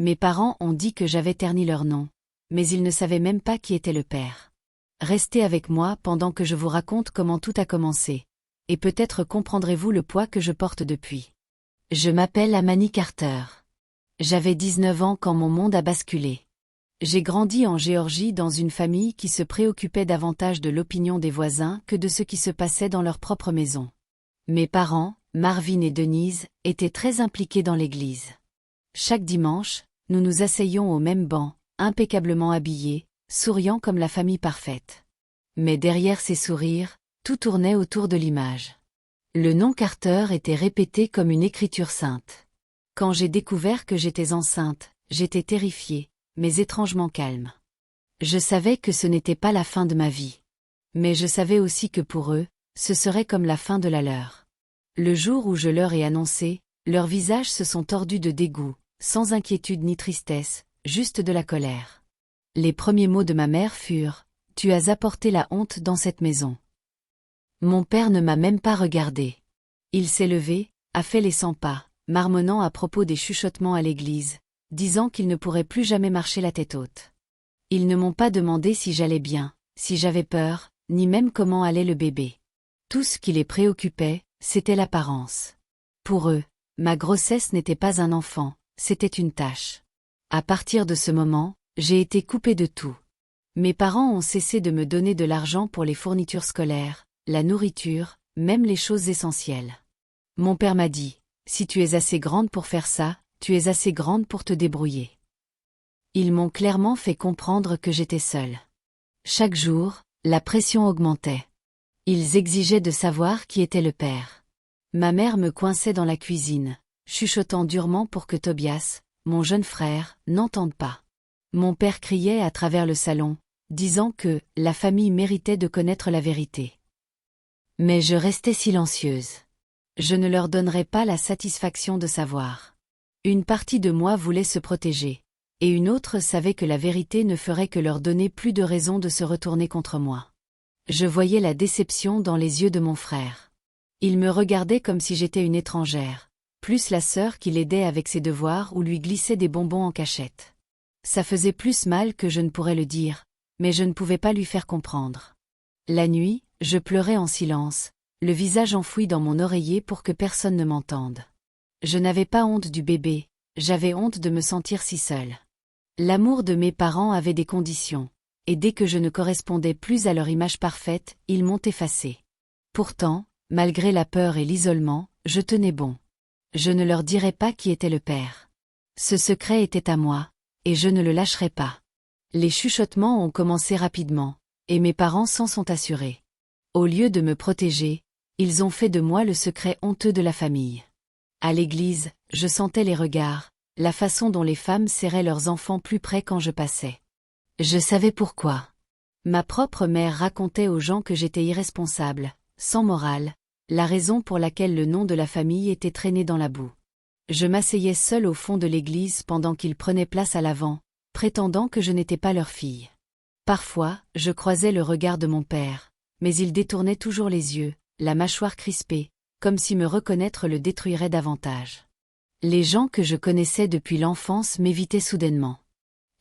Mes parents ont dit que j'avais terni leur nom, mais ils ne savaient même pas qui était le père. Restez avec moi pendant que je vous raconte comment tout a commencé, et peut-être comprendrez-vous le poids que je porte depuis. Je m'appelle Amani Carter. J'avais 19 ans quand mon monde a basculé. J'ai grandi en Géorgie dans une famille qui se préoccupait davantage de l'opinion des voisins que de ce qui se passait dans leur propre maison. Mes parents, Marvin et Denise, étaient très impliqués dans l'église. Chaque dimanche, nous nous asseyions au même banc, impeccablement habillés, souriant comme la famille parfaite. Mais derrière ces sourires, tout tournait autour de l'image. Le nom Carter était répété comme une écriture sainte. Quand j'ai découvert que j'étais enceinte, j'étais terrifiée, mais étrangement calme. Je savais que ce n'était pas la fin de ma vie. Mais je savais aussi que pour eux, ce serait comme la fin de la leur. Le jour où je leur ai annoncé, leurs visages se sont tordus de dégoût, sans inquiétude ni tristesse, juste de la colère. Les premiers mots de ma mère furent « Tu as apporté la honte dans cette maison ». Mon père ne m'a même pas regardé. Il s'est levé, a fait les 100 pas, marmonnant à propos des chuchotements à l'église, disant qu'il ne pourrait plus jamais marcher la tête haute. Ils ne m'ont pas demandé si j'allais bien, si j'avais peur, ni même comment allait le bébé. Tout ce qui les préoccupait, c'était l'apparence. Pour eux, ma grossesse n'était pas un enfant, c'était une tâche. À partir de ce moment, j'ai été coupée de tout. Mes parents ont cessé de me donner de l'argent pour les fournitures scolaires, la nourriture, même les choses essentielles. Mon père m'a dit, si tu es assez grande pour faire ça, tu es assez grande pour te débrouiller. Ils m'ont clairement fait comprendre que j'étais seule. Chaque jour, la pression augmentait. Ils exigeaient de savoir qui était le père. Ma mère me coinçait dans la cuisine, chuchotant durement pour que Tobias, mon jeune frère, n'entende pas. Mon père criait à travers le salon, disant que la famille méritait de connaître la vérité. Mais je restais silencieuse. Je ne leur donnerais pas la satisfaction de savoir. Une partie de moi voulait se protéger, et une autre savait que la vérité ne ferait que leur donner plus de raisons de se retourner contre moi. Je voyais la déception dans les yeux de mon frère. Il me regardait comme si j'étais une étrangère, plus la sœur qui l'aidait avec ses devoirs ou lui glissait des bonbons en cachette. Ça faisait plus mal que je ne pourrais le dire, mais je ne pouvais pas lui faire comprendre. La nuit, je pleurais en silence, le visage enfoui dans mon oreiller pour que personne ne m'entende. Je n'avais pas honte du bébé, j'avais honte de me sentir si seule. L'amour de mes parents avait des conditions, et dès que je ne correspondais plus à leur image parfaite, ils m'ont effacée. Pourtant, malgré la peur et l'isolement, je tenais bon. Je ne leur dirais pas qui était le père. Ce secret était à moi, et je ne le lâcherais pas. Les chuchotements ont commencé rapidement, et mes parents s'en sont assurés. Au lieu de me protéger, ils ont fait de moi le secret honteux de la famille. À l'église, je sentais les regards, la façon dont les femmes serraient leurs enfants plus près quand je passais. Je savais pourquoi. Ma propre mère racontait aux gens que j'étais irresponsable, sans morale, la raison pour laquelle le nom de la famille était traîné dans la boue. Je m'asseyais seule au fond de l'église pendant qu'ils prenaient place à l'avant, prétendant que je n'étais pas leur fille. Parfois, je croisais le regard de mon père, mais il détournait toujours les yeux, la mâchoire crispée, comme si me reconnaître le détruirait davantage. Les gens que je connaissais depuis l'enfance m'évitaient soudainement.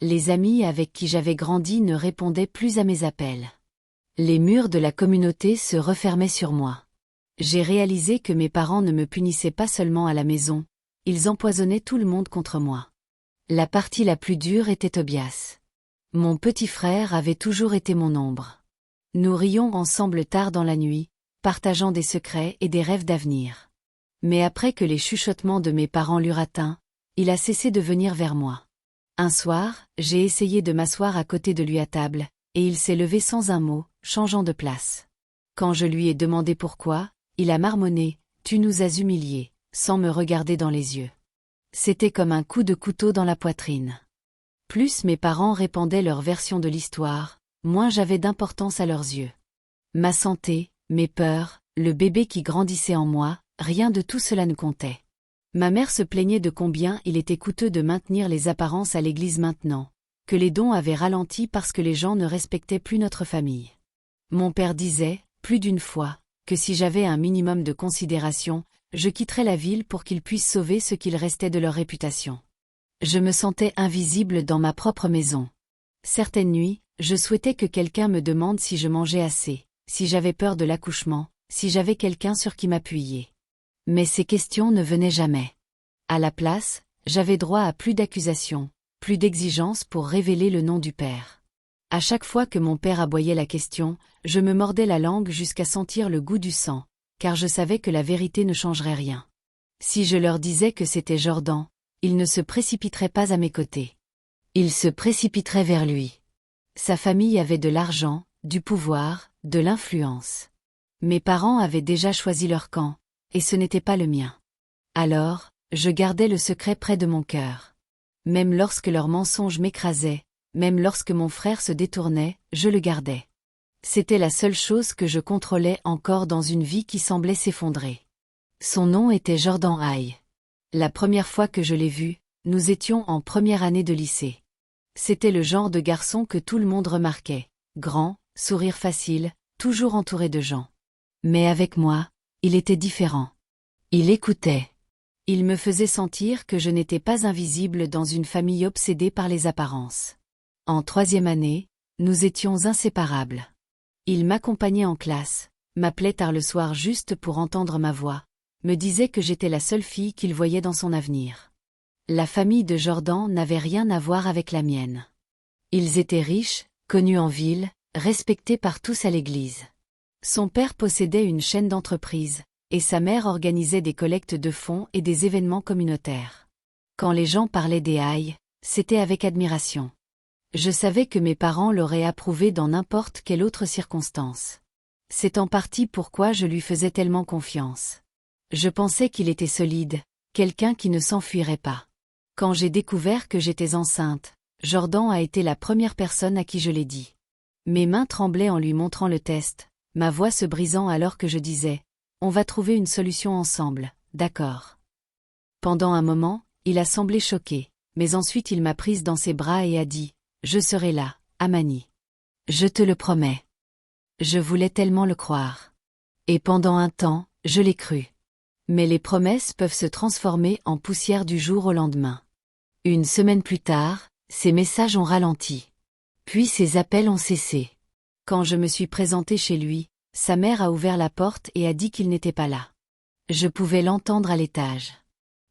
Les amis avec qui j'avais grandi ne répondaient plus à mes appels. Les murs de la communauté se refermaient sur moi. J'ai réalisé que mes parents ne me punissaient pas seulement à la maison, ils empoisonnaient tout le monde contre moi. La partie la plus dure était Tobias. Mon petit frère avait toujours été mon ombre. Nous rions ensemble tard dans la nuit, partageant des secrets et des rêves d'avenir. Mais après que les chuchotements de mes parents l'eurent atteint, il a cessé de venir vers moi. Un soir, j'ai essayé de m'asseoir à côté de lui à table, et il s'est levé sans un mot, changeant de place. Quand je lui ai demandé pourquoi, il a marmonné « Tu nous as humiliés », sans me regarder dans les yeux. C'était comme un coup de couteau dans la poitrine. Plus mes parents répandaient leur version de l'histoire, moins j'avais d'importance à leurs yeux. Ma santé, mes peurs, le bébé qui grandissait en moi, rien de tout cela ne comptait. Ma mère se plaignait de combien il était coûteux de maintenir les apparences à l'église maintenant, que les dons avaient ralenti parce que les gens ne respectaient plus notre famille. Mon père disait, plus d'une fois, que si j'avais un minimum de considération, je quitterais la ville pour qu'ils puissent sauver ce qu'il restait de leur réputation. Je me sentais invisible dans ma propre maison. Certaines nuits, je souhaitais que quelqu'un me demande si je mangeais assez, si j'avais peur de l'accouchement, si j'avais quelqu'un sur qui m'appuyer. Mais ces questions ne venaient jamais. À la place, j'avais droit à plus d'accusations, plus d'exigences pour révéler le nom du père. À chaque fois que mon père aboyait la question, je me mordais la langue jusqu'à sentir le goût du sang, car je savais que la vérité ne changerait rien. Si je leur disais que c'était Jordan, ils ne se précipiteraient pas à mes côtés. Ils se précipiteraient vers lui. Sa famille avait de l'argent, du pouvoir, de l'influence. Mes parents avaient déjà choisi leur camp, et ce n'était pas le mien. Alors, je gardais le secret près de mon cœur. Même lorsque leurs mensonges m'écrasaient, même lorsque mon frère se détournait, je le gardais. C'était la seule chose que je contrôlais encore dans une vie qui semblait s'effondrer. Son nom était Jordan Haï. La première fois que je l'ai vu, nous étions en première année de lycée. C'était le genre de garçon que tout le monde remarquait. Grand, sourire facile, toujours entouré de gens. Mais avec moi, il était différent. Il écoutait. Il me faisait sentir que je n'étais pas invisible dans une famille obsédée par les apparences. En troisième année, nous étions inséparables. Il m'accompagnait en classe, m'appelait tard le soir juste pour entendre ma voix, me disait que j'étais la seule fille qu'il voyait dans son avenir. La famille de Jordan n'avait rien à voir avec la mienne. Ils étaient riches, connus en ville, respectés par tous à l'église. Son père possédait une chaîne d'entreprises, et sa mère organisait des collectes de fonds et des événements communautaires. Quand les gens parlaient des Haï, c'était avec admiration. Je savais que mes parents l'auraient approuvé dans n'importe quelle autre circonstance. C'est en partie pourquoi je lui faisais tellement confiance. Je pensais qu'il était solide, quelqu'un qui ne s'enfuirait pas. Quand j'ai découvert que j'étais enceinte, Jordan a été la première personne à qui je l'ai dit. Mes mains tremblaient en lui montrant le test, ma voix se brisant alors que je disais « On va trouver une solution ensemble, d'accord ?» Pendant un moment, il a semblé choqué, mais ensuite il m'a prise dans ses bras et a dit « Je serai là, Amani. Je te le promets. » Je voulais tellement le croire. Et pendant un temps, je l'ai cru. Mais les promesses peuvent se transformer en poussière du jour au lendemain. Une semaine plus tard, ses messages ont ralenti. Puis ses appels ont cessé. Quand je me suis présentée chez lui, sa mère a ouvert la porte et a dit qu'il n'était pas là. Je pouvais l'entendre à l'étage.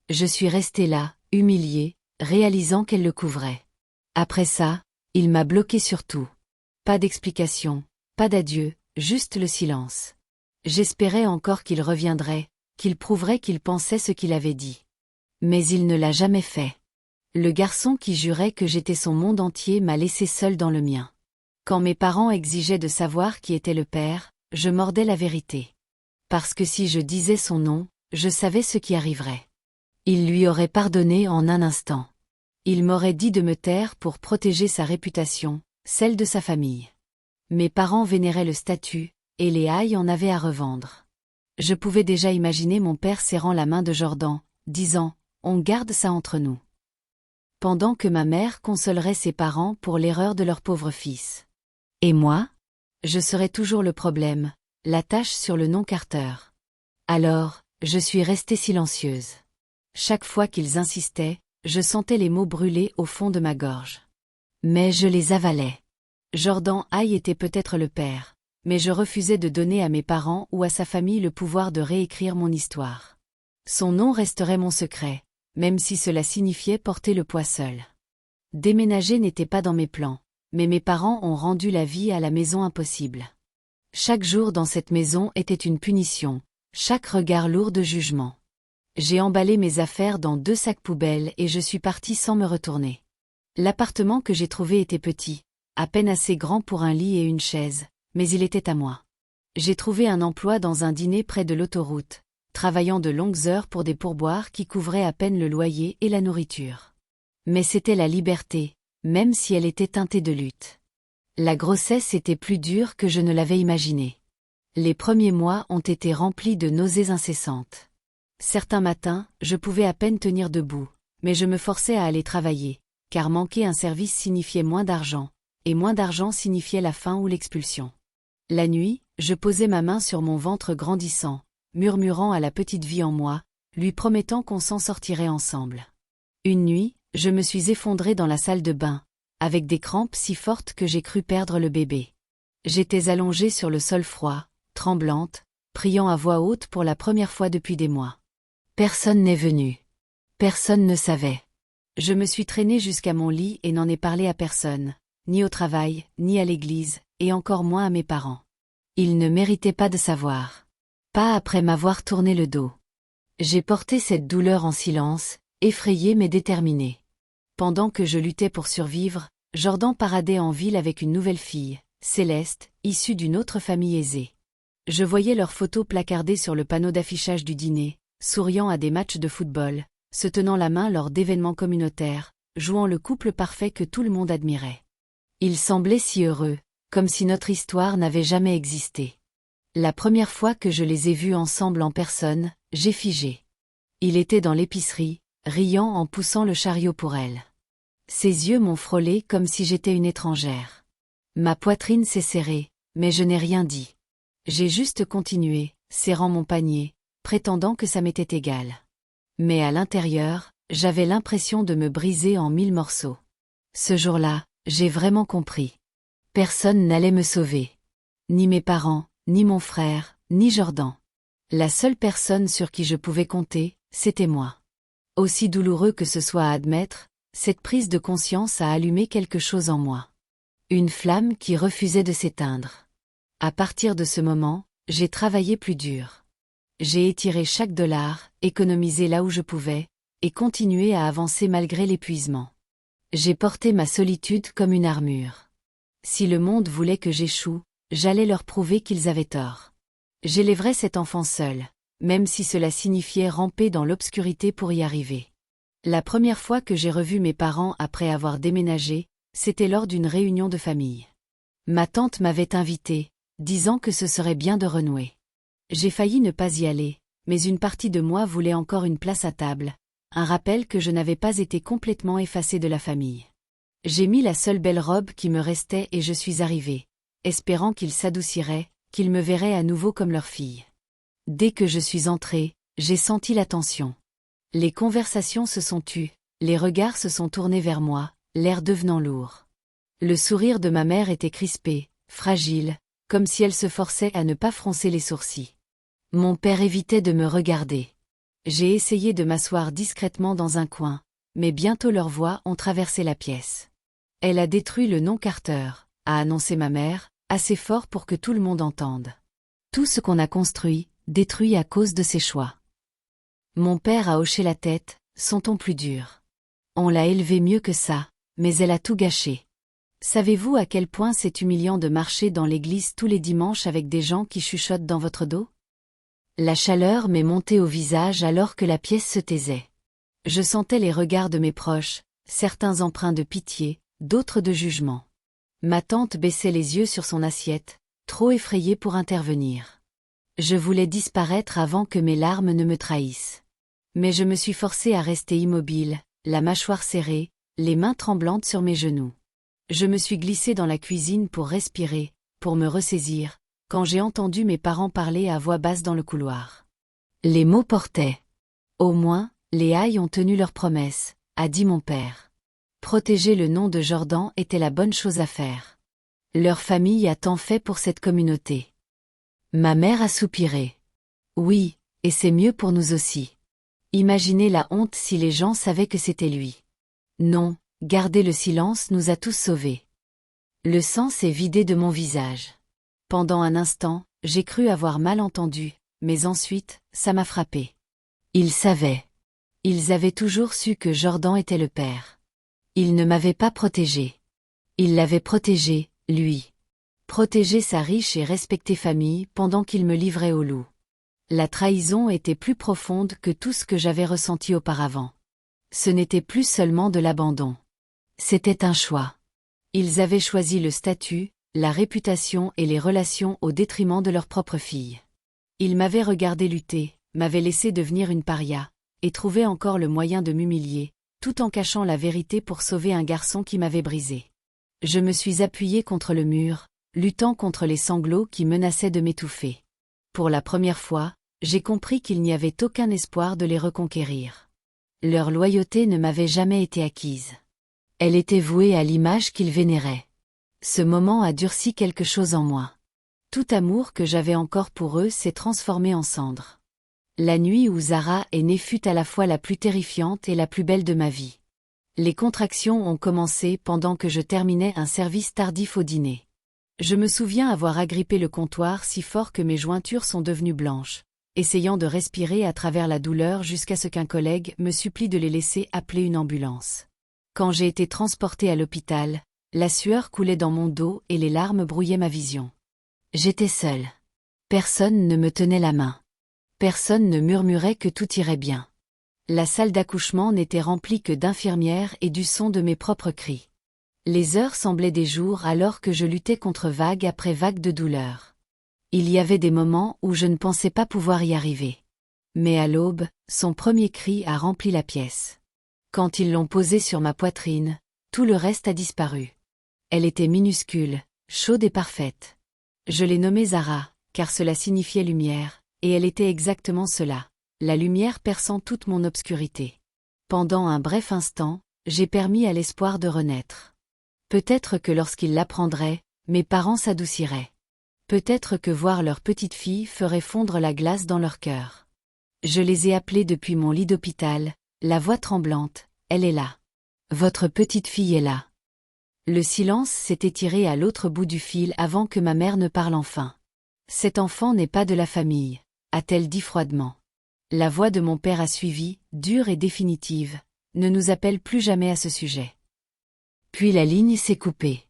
Je suis restée là, humiliée, réalisant qu'elle le couvrait. Après ça, il m'a bloqué sur tout. Pas d'explication, pas d'adieu, juste le silence. J'espérais encore qu'il reviendrait, qu'il prouverait qu'il pensait ce qu'il avait dit. Mais il ne l'a jamais fait. Le garçon qui jurait que j'étais son monde entier m'a laissé seule dans le mien. Quand mes parents exigeaient de savoir qui était le père, je mordais la vérité. Parce que si je disais son nom, je savais ce qui arriverait. Il lui aurait pardonné en un instant. Il m'aurait dit de me taire pour protéger sa réputation, celle de sa famille. Mes parents vénéraient le statut, et les Haï en avaient à revendre. Je pouvais déjà imaginer mon père serrant la main de Jordan, disant « On garde ça entre nous ». Pendant que ma mère consolerait ses parents pour l'erreur de leur pauvre fils. Et moi? Je serais toujours le problème, la tache sur le nom Carter. Alors, je suis restée silencieuse. Chaque fois qu'ils insistaient, je sentais les mots brûler au fond de ma gorge. Mais je les avalais. Jordan Haï était peut-être le père, mais je refusais de donner à mes parents ou à sa famille le pouvoir de réécrire mon histoire. Son nom resterait mon secret, même si cela signifiait porter le poids seul. Déménager n'était pas dans mes plans, mais mes parents ont rendu la vie à la maison impossible. Chaque jour dans cette maison était une punition, chaque regard lourd de jugement. J'ai emballé mes affaires dans 2 sacs poubelles et je suis partie sans me retourner. L'appartement que j'ai trouvé était petit, à peine assez grand pour un lit et une chaise, mais il était à moi. J'ai trouvé un emploi dans un dîner près de l'autoroute, travaillant de longues heures pour des pourboires qui couvraient à peine le loyer et la nourriture. Mais c'était la liberté, même si elle était teintée de lutte. La grossesse était plus dure que je ne l'avais imaginé. Les premiers mois ont été remplis de nausées incessantes. Certains matins, je pouvais à peine tenir debout, mais je me forçais à aller travailler, car manquer un service signifiait moins d'argent, et moins d'argent signifiait la faim ou l'expulsion. La nuit, je posais ma main sur mon ventre grandissant, murmurant à la petite vie en moi, lui promettant qu'on s'en sortirait ensemble. Une nuit, Je me suis effondrée dans la salle de bain, avec des crampes si fortes que j'ai cru perdre le bébé. J'étais allongée sur le sol froid, tremblante, priant à voix haute pour la première fois depuis des mois. Personne n'est venu. Personne ne savait. Je me suis traînée jusqu'à mon lit et n'en ai parlé à personne, ni au travail, ni à l'église, et encore moins à mes parents. Ils ne méritaient pas de savoir. Pas après m'avoir tourné le dos. J'ai porté cette douleur en silence, effrayée mais déterminée. Pendant que je luttais pour survivre, Jordan paradait en ville avec une nouvelle fille, Céleste, issue d'une autre famille aisée. Je voyais leurs photos placardées sur le panneau d'affichage du dîner, souriant à des matchs de football, se tenant la main lors d'événements communautaires, jouant le couple parfait que tout le monde admirait. Ils semblaient si heureux, comme si notre histoire n'avait jamais existé. La première fois que je les ai vus ensemble en personne, j'ai figé. Il était dans l'épicerie, riant en poussant le chariot pour elle. Ses yeux m'ont frôlé comme si j'étais une étrangère. Ma poitrine s'est serrée, mais je n'ai rien dit. J'ai juste continué, serrant mon panier, prétendant que ça m'était égal. Mais à l'intérieur, j'avais l'impression de me briser en 1000 morceaux. Ce jour-là, j'ai vraiment compris. Personne n'allait me sauver. Ni mes parents, ni mon frère, ni Jordan. La seule personne sur qui je pouvais compter, c'était moi. Aussi douloureux que ce soit à admettre, cette prise de conscience a allumé quelque chose en moi. Une flamme qui refusait de s'éteindre. À partir de ce moment, j'ai travaillé plus dur. J'ai étiré chaque dollar, économisé là où je pouvais, et continué à avancer malgré l'épuisement. J'ai porté ma solitude comme une armure. Si le monde voulait que j'échoue, j'allais leur prouver qu'ils avaient tort. J'élèverais cet enfant seul, même si cela signifiait ramper dans l'obscurité pour y arriver. La première fois que j'ai revu mes parents après avoir déménagé, c'était lors d'une réunion de famille. Ma tante m'avait invitée, disant que ce serait bien de renouer. J'ai failli ne pas y aller, mais une partie de moi voulait encore une place à table, un rappel que je n'avais pas été complètement effacée de la famille. J'ai mis la seule belle robe qui me restait et je suis arrivée, espérant qu'ils s'adouciraient, qu'ils me verraient à nouveau comme leur fille. Dès que je suis entrée, j'ai senti la tension. Les conversations se sont tues, les regards se sont tournés vers moi, l'air devenant lourd. Le sourire de ma mère était crispé, fragile, comme si elle se forçait à ne pas froncer les sourcils. Mon père évitait de me regarder. J'ai essayé de m'asseoir discrètement dans un coin, mais bientôt leurs voix ont traversé la pièce. Elle a détruit le nom Carter, a annoncé ma mère, assez fort pour que tout le monde entende. Tout ce qu'on a construit, détruit à cause de ses choix. Mon père a hoché la tête, son ton plus dur. On l'a élevée mieux que ça, mais elle a tout gâché. Savez-vous à quel point c'est humiliant de marcher dans l'église tous les dimanches avec des gens qui chuchotent dans votre dos ? La chaleur m'est montée au visage alors que la pièce se taisait. Je sentais les regards de mes proches, certains empreints de pitié, d'autres de jugement. Ma tante baissait les yeux sur son assiette, trop effrayée pour intervenir. Je voulais disparaître avant que mes larmes ne me trahissent. Mais je me suis forcée à rester immobile, la mâchoire serrée, les mains tremblantes sur mes genoux. Je me suis glissée dans la cuisine pour respirer, pour me ressaisir, quand j'ai entendu mes parents parler à voix basse dans le couloir. Les mots portaient. Au moins, les Haye ont tenu leur promesse, a dit mon père. Protéger le nom de Jordan était la bonne chose à faire. Leur famille a tant fait pour cette communauté. Ma mère a soupiré. Oui, et c'est mieux pour nous aussi. Imaginez la honte si les gens savaient que c'était lui. Non, garder le silence nous a tous sauvés. Le sang s'est vidé de mon visage. Pendant un instant, j'ai cru avoir mal entendu, mais ensuite, ça m'a frappé. Ils savaient. Ils avaient toujours su que Jordan était le père. Ils ne m'avaient pas protégé. Ils l'avaient protégé, lui. Protéger sa riche et respectée famille pendant qu'il me livrait au loup. La trahison était plus profonde que tout ce que j'avais ressenti auparavant. Ce n'était plus seulement de l'abandon. C'était un choix. Ils avaient choisi le statut, la réputation et les relations au détriment de leur propre fille. Ils m'avaient regardé lutter, m'avaient laissé devenir une paria, et trouvaient encore le moyen de m'humilier, tout en cachant la vérité pour sauver un garçon qui m'avait brisé. Je me suis appuyée contre le mur, luttant contre les sanglots qui menaçaient de m'étouffer. Pour la première fois, j'ai compris qu'il n'y avait aucun espoir de les reconquérir. Leur loyauté ne m'avait jamais été acquise. Elle était vouée à l'image qu'ils vénéraient. Ce moment a durci quelque chose en moi. Tout amour que j'avais encore pour eux s'est transformé en cendres. La nuit où Zara est née fut à la fois la plus terrifiante et la plus belle de ma vie. Les contractions ont commencé pendant que je terminais un service tardif au dîner. Je me souviens avoir agrippé le comptoir si fort que mes jointures sont devenues blanches, essayant de respirer à travers la douleur jusqu'à ce qu'un collègue me supplie de les laisser appeler une ambulance. Quand j'ai été transportée à l'hôpital, la sueur coulait dans mon dos et les larmes brouillaient ma vision. J'étais seule. Personne ne me tenait la main. Personne ne murmurait que tout irait bien. La salle d'accouchement n'était remplie que d'infirmières et du son de mes propres cris. Les heures semblaient des jours alors que je luttais contre vague après vague de douleur. Il y avait des moments où je ne pensais pas pouvoir y arriver. Mais à l'aube, son premier cri a rempli la pièce. Quand ils l'ont posée sur ma poitrine, tout le reste a disparu. Elle était minuscule, chaude et parfaite. Je l'ai nommée Zara, car cela signifiait lumière, et elle était exactement cela. La lumière perçant toute mon obscurité. Pendant un bref instant, j'ai permis à l'espoir de renaître. Peut-être que lorsqu'ils l'apprendraient, mes parents s'adouciraient. Peut-être que voir leur petite fille ferait fondre la glace dans leur cœur. Je les ai appelés depuis mon lit d'hôpital, la voix tremblante, elle est là. Votre petite fille est là. Le silence s'est étiré à l'autre bout du fil avant que ma mère ne parle enfin. Cet enfant n'est pas de la famille, a-t-elle dit froidement. La voix de mon père a suivi, dure et définitive, ne nous appelle plus jamais à ce sujet. Puis la ligne s'est coupée.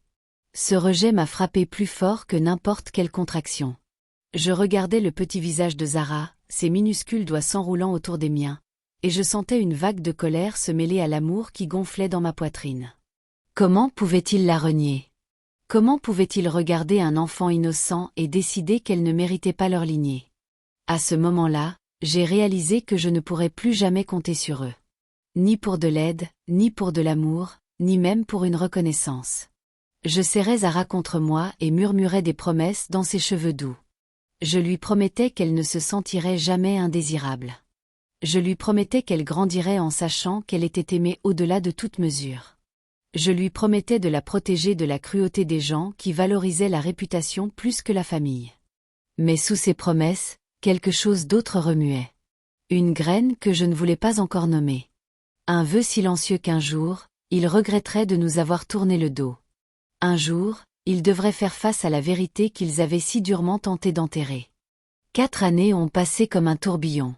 Ce rejet m'a frappé plus fort que n'importe quelle contraction. Je regardais le petit visage de Zara, ses minuscules doigts s'enroulant autour des miens, et je sentais une vague de colère se mêler à l'amour qui gonflait dans ma poitrine. Comment pouvait-il la renier? Comment pouvait-il regarder un enfant innocent et décider qu'elle ne méritait pas leur lignée? À ce moment-là, j'ai réalisé que je ne pourrais plus jamais compter sur eux. Ni pour de l'aide, ni pour de l'amour, ni même pour une reconnaissance. Je serrais Zara contre moi et murmurais des promesses dans ses cheveux doux. Je lui promettais qu'elle ne se sentirait jamais indésirable. Je lui promettais qu'elle grandirait en sachant qu'elle était aimée au-delà de toute mesure. Je lui promettais de la protéger de la cruauté des gens qui valorisaient la réputation plus que la famille. Mais sous ces promesses, quelque chose d'autre remuait. Une graine que je ne voulais pas encore nommer. Un vœu silencieux qu'un jour, ils regretteraient de nous avoir tourné le dos. Un jour, ils devraient faire face à la vérité qu'ils avaient si durement tenté d'enterrer. 4 années ont passé comme un tourbillon.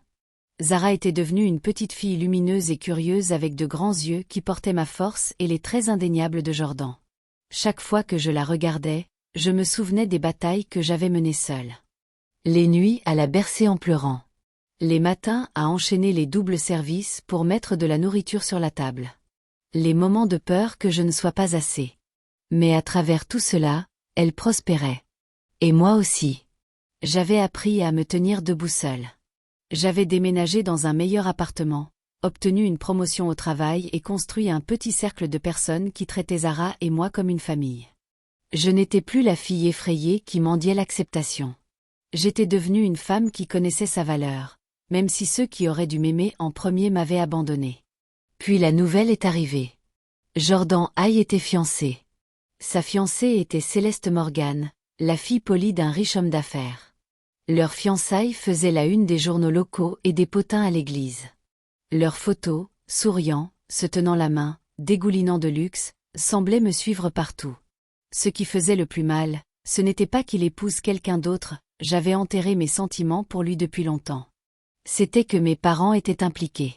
Zara était devenue une petite fille lumineuse et curieuse avec de grands yeux qui portaient ma force et les traits indéniables de Jordan. Chaque fois que je la regardais, je me souvenais des batailles que j'avais menées seule. Les nuits à la bercer en pleurant. Les matins à enchaîner les doubles services pour mettre de la nourriture sur la table. Les moments de peur que je ne sois pas assez. Mais à travers tout cela, elle prospérait. Et moi aussi. J'avais appris à me tenir debout seule. J'avais déménagé dans un meilleur appartement, obtenu une promotion au travail et construit un petit cercle de personnes qui traitaient Zara et moi comme une famille. Je n'étais plus la fille effrayée qui mendiait l'acceptation. J'étais devenue une femme qui connaissait sa valeur, même si ceux qui auraient dû m'aimer en premier m'avaient abandonnée. Puis la nouvelle est arrivée. Jordan Hay était fiancé. Sa fiancée était Céleste Morgan, la fille polie d'un riche homme d'affaires. Leur fiançailles faisait la une des journaux locaux et des potins à l'église. Leurs photos, souriant, se tenant la main, dégoulinant de luxe, semblaient me suivre partout. Ce qui faisait le plus mal, ce n'était pas qu'il épouse quelqu'un d'autre, j'avais enterré mes sentiments pour lui depuis longtemps. C'était que mes parents étaient impliqués.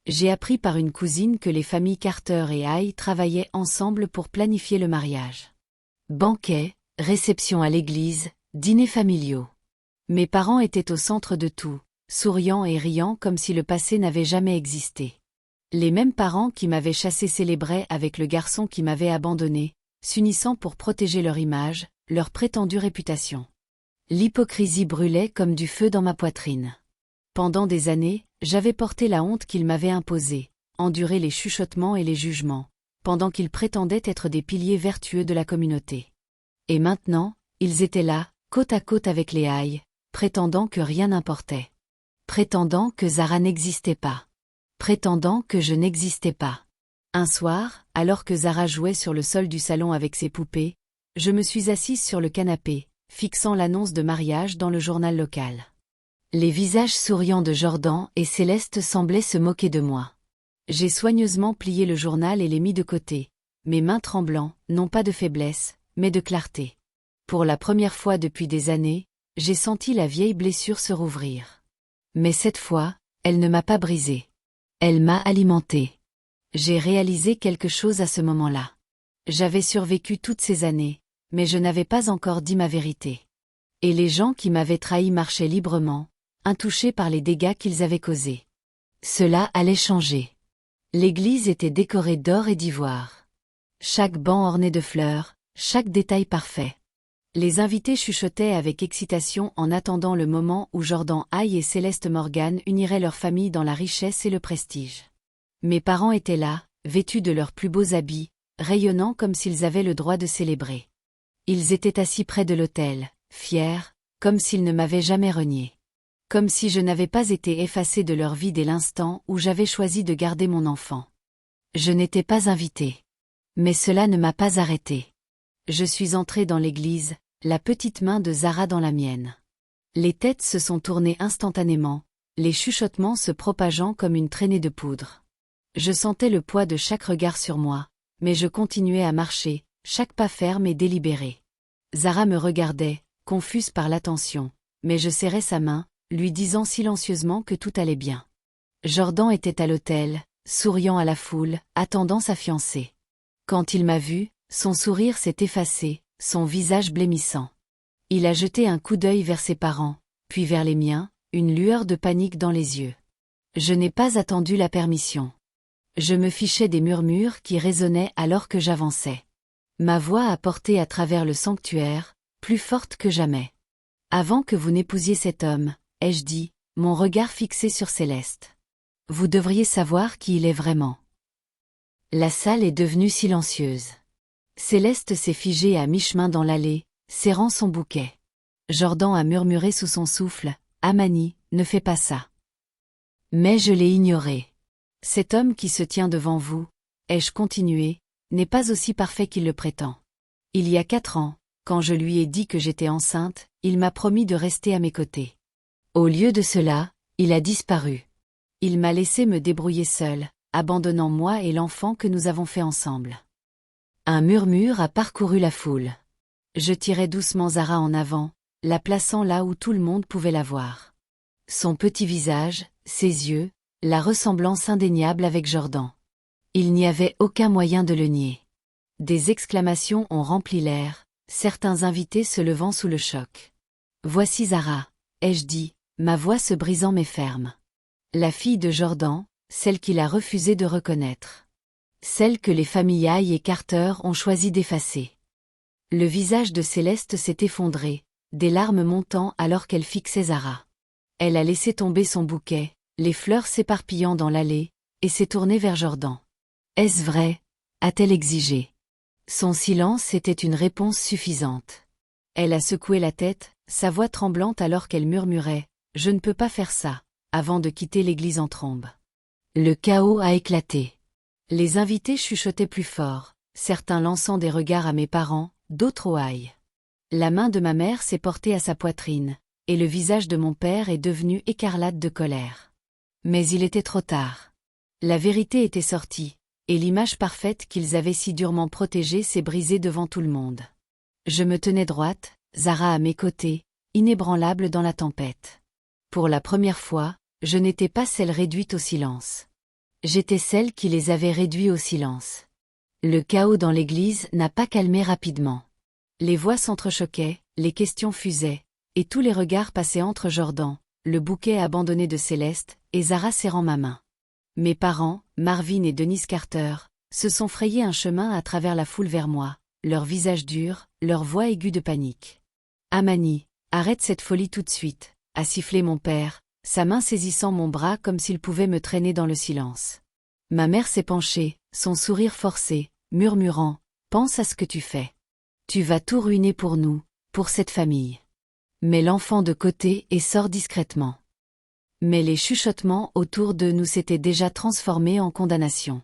J'ai appris par une cousine que les familles Carter et Hay travaillaient ensemble pour planifier le mariage. Banquets, réceptions à l'église, dîners familiaux. Mes parents étaient au centre de tout, souriant et riant comme si le passé n'avait jamais existé. Les mêmes parents qui m'avaient chassé célébraient avec le garçon qui m'avait abandonné, s'unissant pour protéger leur image, leur prétendue réputation. L'hypocrisie brûlait comme du feu dans ma poitrine. Pendant des années, j'avais porté la honte qu'ils m'avaient imposée, enduré les chuchotements et les jugements, pendant qu'ils prétendaient être des piliers vertueux de la communauté. Et maintenant, ils étaient là, côte à côte avec les Hay, prétendant que rien n'importait. Prétendant que Zara n'existait pas. prétendant que je n'existais pas. Un soir, alors que Zara jouait sur le sol du salon avec ses poupées, je me suis assise sur le canapé, fixant l'annonce de mariage dans le journal local. Les visages souriants de Jordan et Céleste semblaient se moquer de moi. J'ai soigneusement plié le journal et l'ai mis de côté, mes mains tremblant, non pas de faiblesse, mais de clarté. Pour la première fois depuis des années, j'ai senti la vieille blessure se rouvrir. Mais cette fois, elle ne m'a pas brisée. Elle m'a alimentée. J'ai réalisé quelque chose à ce moment-là. J'avais survécu toutes ces années, mais je n'avais pas encore dit ma vérité. Et les gens qui m'avaient trahi marchaient librement, intouchés par les dégâts qu'ils avaient causés. Cela allait changer. L'église était décorée d'or et d'ivoire. Chaque banc orné de fleurs, chaque détail parfait. Les invités chuchotaient avec excitation en attendant le moment où Jordan Haye et Céleste Morgan uniraient leurs familles dans la richesse et le prestige. Mes parents étaient là, vêtus de leurs plus beaux habits, rayonnant comme s'ils avaient le droit de célébrer. Ils étaient assis près de l'autel, fiers, comme s'ils ne m'avaient jamais renié. Comme si je n'avais pas été effacée de leur vie dès l'instant où j'avais choisi de garder mon enfant. Je n'étais pas invitée. Mais cela ne m'a pas arrêtée. Je suis entrée dans l'église, la petite main de Zara dans la mienne. Les têtes se sont tournées instantanément, les chuchotements se propageant comme une traînée de poudre. Je sentais le poids de chaque regard sur moi, mais je continuais à marcher, chaque pas ferme et délibéré. Zara me regardait, confuse par l'attention, mais je serrais sa main, lui disant silencieusement que tout allait bien. Jordan était à l'autel, souriant à la foule, attendant sa fiancée. Quand il m'a vu, son sourire s'est effacé, son visage blêmissant. Il a jeté un coup d'œil vers ses parents, puis vers les miens, une lueur de panique dans les yeux. Je n'ai pas attendu la permission. Je me fichais des murmures qui résonnaient alors que j'avançais. Ma voix a porté à travers le sanctuaire, plus forte que jamais. Avant que vous n'épousiez cet homme, ai-je dit, mon regard fixé sur Céleste. Vous devriez savoir qui il est vraiment. La salle est devenue silencieuse. Céleste s'est figée à mi-chemin dans l'allée, serrant son bouquet. Jordan a murmuré sous son souffle, « Amani, ne fais pas ça. » Mais je l'ai ignoré. Cet homme qui se tient devant vous, ai-je continué, n'est pas aussi parfait qu'il le prétend. Il y a 4 ans, quand je lui ai dit que j'étais enceinte, il m'a promis de rester à mes côtés. Au lieu de cela, il a disparu. Il m'a laissé me débrouiller seule, abandonnant moi et l'enfant que nous avons fait ensemble. Un murmure a parcouru la foule. Je tirai doucement Zara en avant, la plaçant là où tout le monde pouvait la voir. Son petit visage, ses yeux, la ressemblance indéniable avec Jordan. Il n'y avait aucun moyen de le nier. Des exclamations ont rempli l'air, certains invités se levant sous le choc. « Voici Zara », ai-je dit, ma voix se brisant mais ferme. La fille de Jordan, celle qu'il a refusé de reconnaître. Celle que les familles Haye et Carter ont choisi d'effacer. Le visage de Céleste s'est effondré, des larmes montant alors qu'elle fixait Zara. Elle a laissé tomber son bouquet, les fleurs s'éparpillant dans l'allée, et s'est tournée vers Jordan. « Est-ce vrai ?» a-t-elle exigé. Son silence était une réponse suffisante. Elle a secoué la tête, sa voix tremblante alors qu'elle murmurait « Je ne peux pas faire ça », avant de quitter l'église en trombe. Le chaos a éclaté. Les invités chuchotaient plus fort, certains lançant des regards à mes parents, d'autres au Haye. La main de ma mère s'est portée à sa poitrine, et le visage de mon père est devenu écarlate de colère. Mais il était trop tard. La vérité était sortie, et l'image parfaite qu'ils avaient si durement protégée s'est brisée devant tout le monde. Je me tenais droite, Zara à mes côtés, inébranlable dans la tempête. Pour la première fois, je n'étais pas celle réduite au silence. J'étais celle qui les avait réduits au silence. Le chaos dans l'église n'a pas calmé rapidement. Les voix s'entrechoquaient, les questions fusaient, et tous les regards passaient entre Jordan, le bouquet abandonné de Céleste, et Zara serrant ma main. Mes parents, Marvin et Denise Carter, se sont frayés un chemin à travers la foule vers moi, leur visage dur, leur voix aiguë de panique. « Amani, arrête cette folie tout de suite », a sifflé mon père, sa main saisissant mon bras comme s'il pouvait me traîner dans le silence. Ma mère s'est penchée, son sourire forcé, murmurant « Pense à ce que tu fais. Tu vas tout ruiner pour nous, pour cette famille. » Mets l'enfant de côté et sors discrètement. Mais les chuchotements autour de nous s'étaient déjà transformés en condamnation.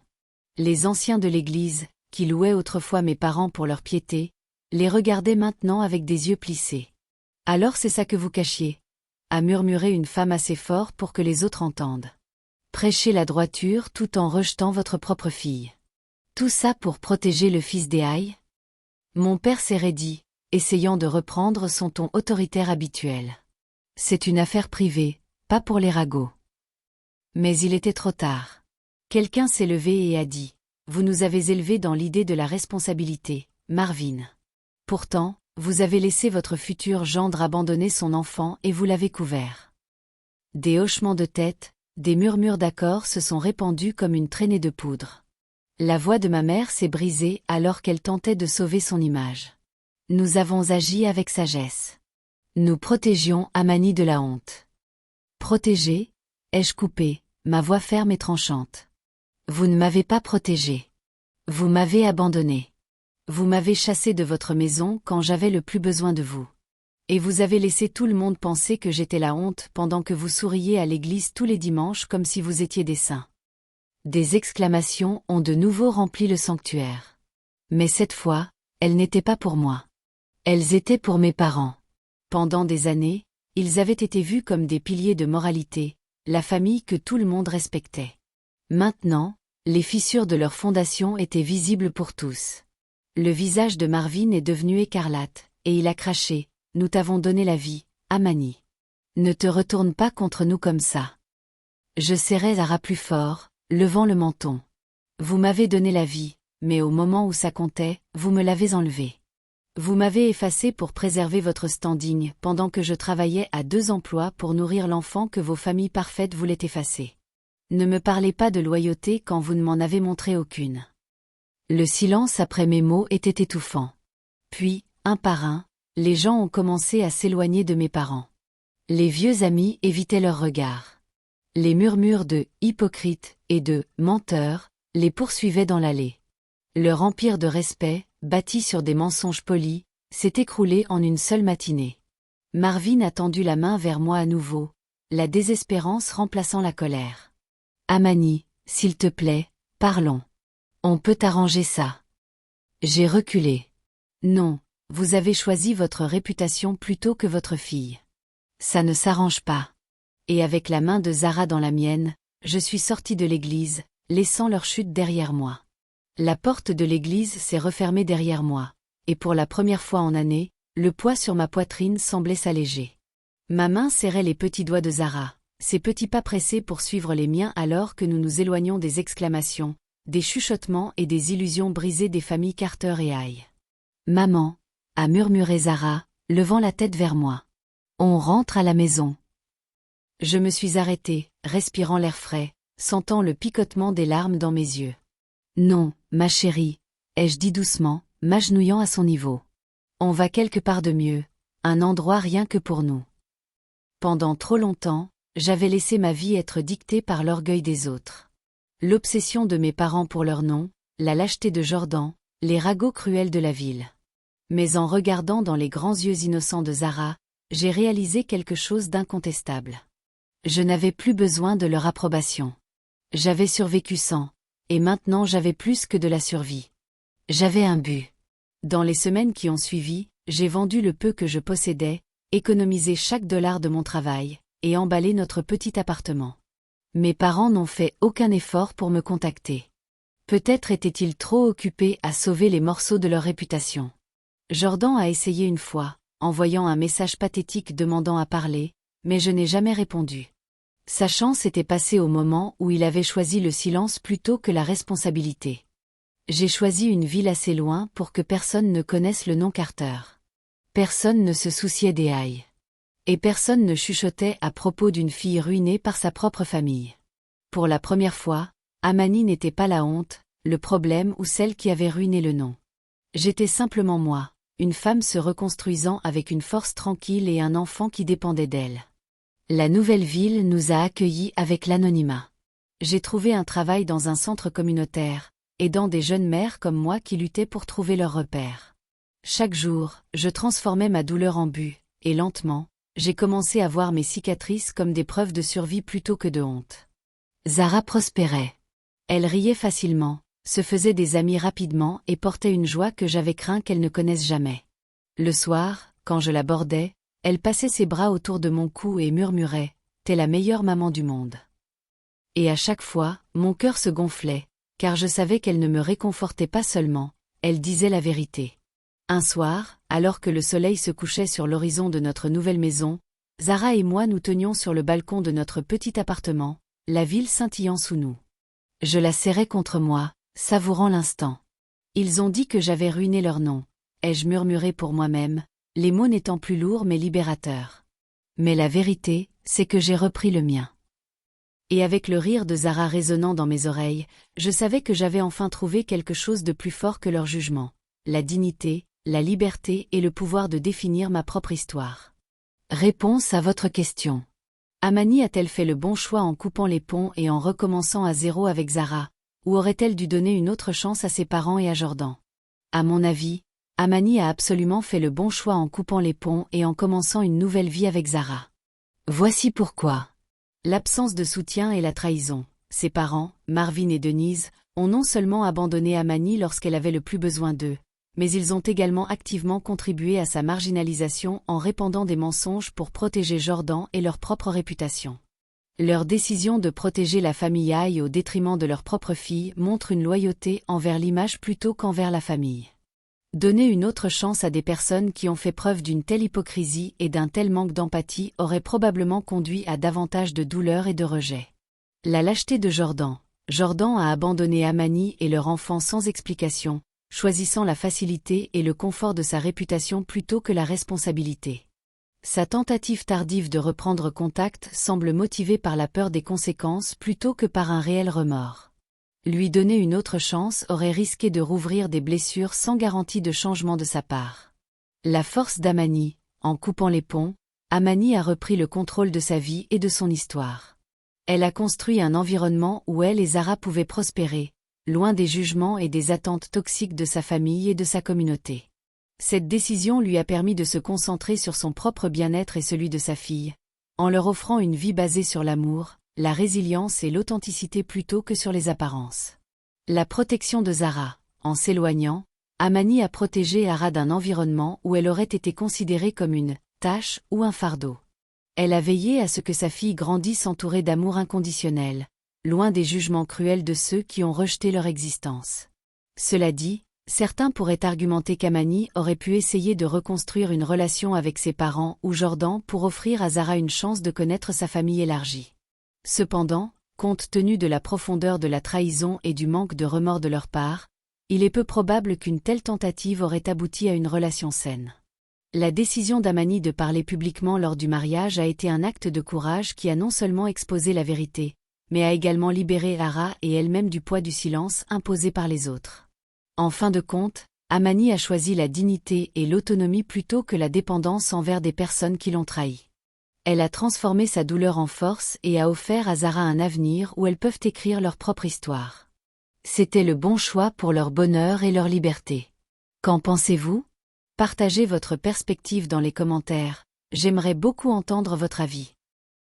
Les anciens de l'Église, qui louaient autrefois mes parents pour leur piété, les regardaient maintenant avec des yeux plissés. « Alors c'est ça que vous cachiez » a murmuré une femme assez fort pour que les autres entendent. « Prêchez la droiture tout en rejetant votre propre fille. Tout ça pour protéger le fils d'Éaï ?» Mon père s'est raidi, essayant de reprendre son ton autoritaire habituel. « C'est une affaire privée, pas pour les ragots. » Mais il était trop tard. Quelqu'un s'est levé et a dit « Vous nous avez élevés dans l'idée de la responsabilité, Marvin. Pourtant, vous avez laissé votre futur gendre abandonner son enfant et vous l'avez couvert. » Des hochements de tête, des murmures d'accord se sont répandus comme une traînée de poudre. La voix de ma mère s'est brisée alors qu'elle tentait de sauver son image. Nous avons agi avec sagesse. Nous protégions Amani de la honte. Protéger ? Ai-je coupé, ma voix ferme et tranchante. Vous ne m'avez pas protégé. Vous m'avez abandonné. Vous m'avez chassé de votre maison quand j'avais le plus besoin de vous. Et vous avez laissé tout le monde penser que j'étais la honte pendant que vous souriez à l'église tous les dimanches comme si vous étiez des saints. Des exclamations ont de nouveau rempli le sanctuaire. Mais cette fois, elles n'étaient pas pour moi. Elles étaient pour mes parents. Pendant des années, ils avaient été vus comme des piliers de moralité, la famille que tout le monde respectait. Maintenant, les fissures de leur fondation étaient visibles pour tous. Le visage de Marvin est devenu écarlate, et il a craché « Nous t'avons donné la vie, Amani. Ne te retourne pas contre nous comme ça. » Je serrai Zara plus fort, levant le menton. Vous m'avez donné la vie, mais au moment où ça comptait, vous me l'avez enlevée. Vous m'avez effacé pour préserver votre standing pendant que je travaillais à 2 emplois pour nourrir l'enfant que vos familles parfaites voulaient effacer. Ne me parlez pas de loyauté quand vous ne m'en avez montré aucune. Le silence après mes mots était étouffant. Puis, un par un, les gens ont commencé à s'éloigner de mes parents. Les vieux amis évitaient leurs regards. Les murmures de « hypocrite » et de « menteur » les poursuivaient dans l'allée. Leur empire de respect, bâti sur des mensonges polis, s'est écroulé en une seule matinée. Marvin a tendu la main vers moi à nouveau, la désespérance remplaçant la colère. « Amani, s'il te plaît, parlons. On peut arranger ça. » J'ai reculé. « Non, vous avez choisi votre réputation plutôt que votre fille. Ça ne s'arrange pas. » Et avec la main de Zara dans la mienne, je suis sortie de l'église, laissant leur chute derrière moi. La porte de l'église s'est refermée derrière moi, et pour la première fois en années, le poids sur ma poitrine semblait s'alléger. Ma main serrait les petits doigts de Zara, ses petits pas pressés pour suivre les miens alors que nous nous éloignions des exclamations, des chuchotements et des illusions brisées des familles Carter et Haï. « Maman » a murmuré Zara, levant la tête vers moi. « On rentre à la maison. » Je me suis arrêtée, respirant l'air frais, sentant le picotement des larmes dans mes yeux. « Non, ma chérie, » ai-je dit doucement, m'agenouillant à son niveau. « On va quelque part de mieux, un endroit rien que pour nous. » Pendant trop longtemps, j'avais laissé ma vie être dictée par l'orgueil des autres. L'obsession de mes parents pour leur nom, la lâcheté de Jordan, les ragots cruels de la ville. Mais en regardant dans les grands yeux innocents de Zara, j'ai réalisé quelque chose d'incontestable. Je n'avais plus besoin de leur approbation. J'avais survécu sans, et maintenant j'avais plus que de la survie. J'avais un but. Dans les semaines qui ont suivi, j'ai vendu le peu que je possédais, économisé chaque dollar de mon travail, et emballé notre petit appartement. Mes parents n'ont fait aucun effort pour me contacter. Peut-être étaient-ils trop occupés à sauver les morceaux de leur réputation. Jordan a essayé une fois, envoyant un message pathétique demandant à parler, mais je n'ai jamais répondu. Sa chance était passée au moment où il avait choisi le silence plutôt que la responsabilité. J'ai choisi une ville assez loin pour que personne ne connaisse le nom Carter. Personne ne se souciait des Haï. Et personne ne chuchotait à propos d'une fille ruinée par sa propre famille. Pour la première fois, Amani n'était pas la honte, le problème ou celle qui avait ruiné le nom. J'étais simplement moi, une femme se reconstruisant avec une force tranquille et un enfant qui dépendait d'elle. La nouvelle ville nous a accueillis avec l'anonymat. J'ai trouvé un travail dans un centre communautaire, aidant des jeunes mères comme moi qui luttaient pour trouver leur repère. Chaque jour, je transformais ma douleur en but, et lentement, j'ai commencé à voir mes cicatrices comme des preuves de survie plutôt que de honte. Zara prospérait. Elle riait facilement, se faisait des amis rapidement et portait une joie que j'avais craint qu'elle ne connaisse jamais. Le soir, quand je l'abordais, elle passait ses bras autour de mon cou et murmurait « T'es la meilleure maman du monde ». Et à chaque fois, mon cœur se gonflait, car je savais qu'elle ne me réconfortait pas seulement, elle disait la vérité. Un soir, alors que le soleil se couchait sur l'horizon de notre nouvelle maison, Zara et moi nous tenions sur le balcon de notre petit appartement, la ville scintillant sous nous. Je la serrais contre moi, savourant l'instant. Ils ont dit que j'avais ruiné leur nom, ai-je murmuré pour moi-même, les mots n'étant plus lourds mais libérateurs. Mais la vérité, c'est que j'ai repris le mien. Et avec le rire de Zara résonnant dans mes oreilles, je savais que j'avais enfin trouvé quelque chose de plus fort que leur jugement, la dignité, la liberté et le pouvoir de définir ma propre histoire. Réponse à votre question. Amani a-t-elle fait le bon choix en coupant les ponts et en recommençant à zéro avec Zara, ou aurait-elle dû donner une autre chance à ses parents et à Jordan? À mon avis, Amani a absolument fait le bon choix en coupant les ponts et en commençant une nouvelle vie avec Zara. Voici pourquoi. L'absence de soutien et la trahison. Ses parents, Marvin et Denise, ont non seulement abandonné Amani lorsqu'elle avait le plus besoin d'eux, mais ils ont également activement contribué à sa marginalisation en répandant des mensonges pour protéger Jordan et leur propre réputation. Leur décision de protéger la famille Aïe au détriment de leur propre fille montre une loyauté envers l'image plutôt qu'envers la famille. Donner une autre chance à des personnes qui ont fait preuve d'une telle hypocrisie et d'un tel manque d'empathie aurait probablement conduit à davantage de douleur et de rejet. La lâcheté de Jordan. Jordan a abandonné Amani et leur enfant sans explication, choisissant la facilité et le confort de sa réputation plutôt que la responsabilité. Sa tentative tardive de reprendre contact semble motivée par la peur des conséquences plutôt que par un réel remords. Lui donner une autre chance aurait risqué de rouvrir des blessures sans garantie de changement de sa part. La force d'Amani. En coupant les ponts, Amani a repris le contrôle de sa vie et de son histoire. Elle a construit un environnement où elle et Zara pouvaient prospérer, loin des jugements et des attentes toxiques de sa famille et de sa communauté. Cette décision lui a permis de se concentrer sur son propre bien-être et celui de sa fille, en leur offrant une vie basée sur l'amour, la résilience et l'authenticité plutôt que sur les apparences. La protection de Zara. En s'éloignant, Amani a protégé Zara d'un environnement où elle aurait été considérée comme une tâche ou un fardeau. Elle a veillé à ce que sa fille grandisse entourée d'amour inconditionnel, loin des jugements cruels de ceux qui ont rejeté leur existence. Cela dit, certains pourraient argumenter qu'Amani aurait pu essayer de reconstruire une relation avec ses parents ou Jordan pour offrir à Zara une chance de connaître sa famille élargie. Cependant, compte tenu de la profondeur de la trahison et du manque de remords de leur part, il est peu probable qu'une telle tentative aurait abouti à une relation saine. La décision d'Amani de parler publiquement lors du mariage a été un acte de courage qui a non seulement exposé la vérité, mais a également libéré Zara et elle-même du poids du silence imposé par les autres. En fin de compte, Amani a choisi la dignité et l'autonomie plutôt que la dépendance envers des personnes qui l'ont trahi. Elle a transformé sa douleur en force et a offert à Zara un avenir où elles peuvent écrire leur propre histoire. C'était le bon choix pour leur bonheur et leur liberté. Qu'en pensez-vous? Partagez votre perspective dans les commentaires, j'aimerais beaucoup entendre votre avis.